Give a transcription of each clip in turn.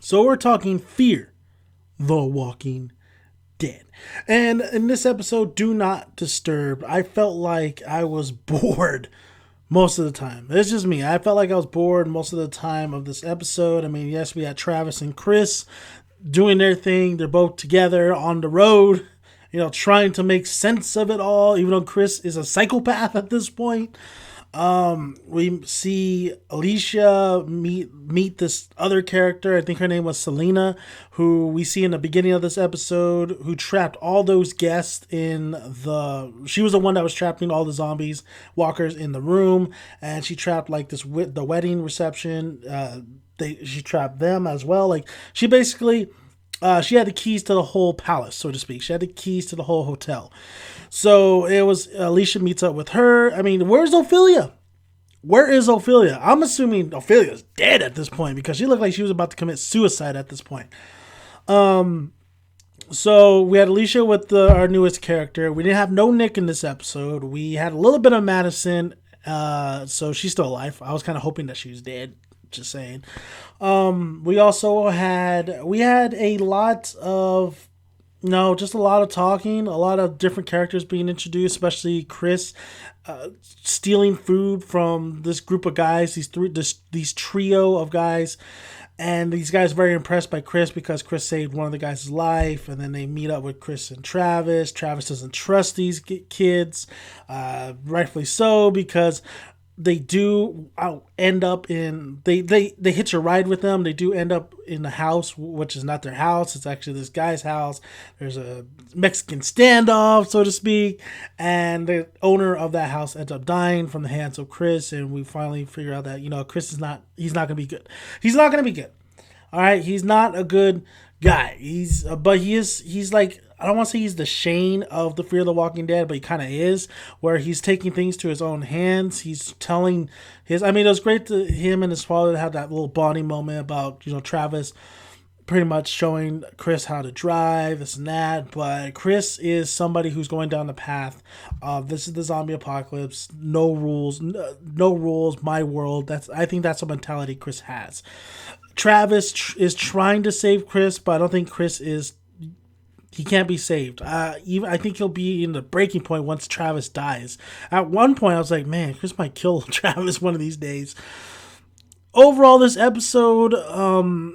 So we're talking Fear the Walking Dead. And in this episode, Do Not Disturb, I felt like I was bored most of the time. It's just me. I felt like I was bored most of the time of this episode. I mean, yes, we had Travis and Chris doing their thing. They're both together on the road, trying to make sense of it all, even though Chris is a psychopath at this point. We see Alicia meet this other character. I think her name was Selena, who we see in the beginning of this episode, who trapped all those guests she was the one that was trapping all the zombies walkers in the room, and she trapped like the wedding reception. She trapped them as well. Like she basically. She had the keys to the whole palace, so to speak. She had the keys to the whole hotel. So it was Alicia meets up with her. I mean, where's Ophelia? Where is Ophelia? I'm assuming Ophelia's dead at this point because she looked like she was about to commit suicide at this point. So we had Alicia with our newest character. We didn't have no Nick in this episode. We had a little bit of Madison. So she's still alive. I was kind of hoping that she was dead. Just saying. We also had a lot of just a lot of talking, a lot of different characters being introduced, especially Chris stealing food from this group of guys, these trio of guys. And these guys are very impressed by Chris because Chris saved one of the guys' life. And then they meet up with Chris and Travis. Travis doesn't trust these kids, rightfully so, because they do end up in they hitch a ride with them. They do end up in the house, which is not their house. It's actually this guy's house. There's a Mexican standoff, so to speak, and the owner of that house ends up dying from the hands of Chris. And we finally figure out that Chris is not gonna be good. He's not gonna be good. All right, he's not a good guy. He's like, I don't want to say he's the Shane of the Fear of the Walking Dead, but he kind of is, where he's taking things to his own hands. He's telling it was great to him and his father to have that little bonding moment about, Travis pretty much showing Chris how to drive, this and that. But Chris is somebody who's going down the path of, this is the zombie apocalypse, no rules, my world. I think that's the mentality Chris has. Travis is trying to save Chris, but I don't think he can't be saved. I think he'll be in the breaking point once Travis dies. At one point, I was like, man, Chris might kill Travis one of these days. Overall, this episode,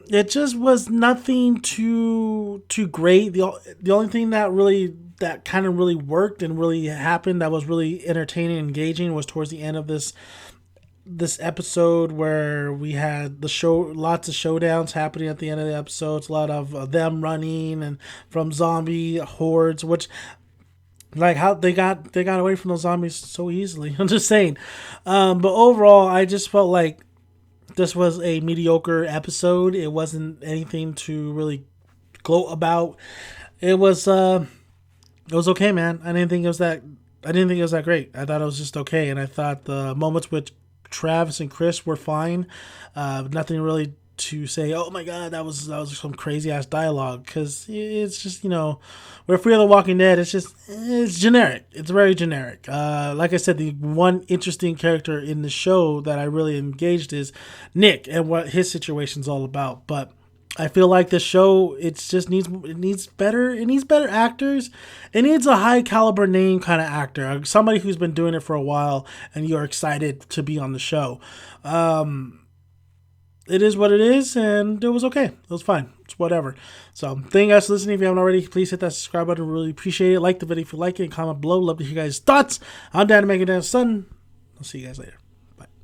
it just was nothing too great. The only thing that kind of really worked and really happened that was really entertaining and engaging was towards the end of this episode, where we had lots of showdowns happening at the end of the episodes, a lot of them running and from zombie hordes, which, like, how they got away from those zombies so easily. I'm just saying. But overall, I just felt like this was a mediocre episode. It wasn't anything to really gloat about. It was okay, man. I didn't think it was that great. I thought it was just okay, and I thought the moments with Travis and Chris were fine. Nothing really to say, oh my god, that was some crazy ass dialogue, because it's just, we're Fear of the Walking Dead. It's generic. It's very generic. Like I said, the one interesting character in the show that I really engaged is Nick and what his situation's all about. But I feel like the show, it needs better actors. It needs a high caliber name kind of actor, somebody who's been doing it for a while and you're excited to be on the show. It is what it is, and it was okay. It was fine. It's whatever. So thank you guys for listening. If you haven't already, please hit that subscribe button. Really appreciate it. Like the video if you like it, and comment below. Love to hear you guys' thoughts. I'm Dan, Megan Dan's son. I'll see you guys later.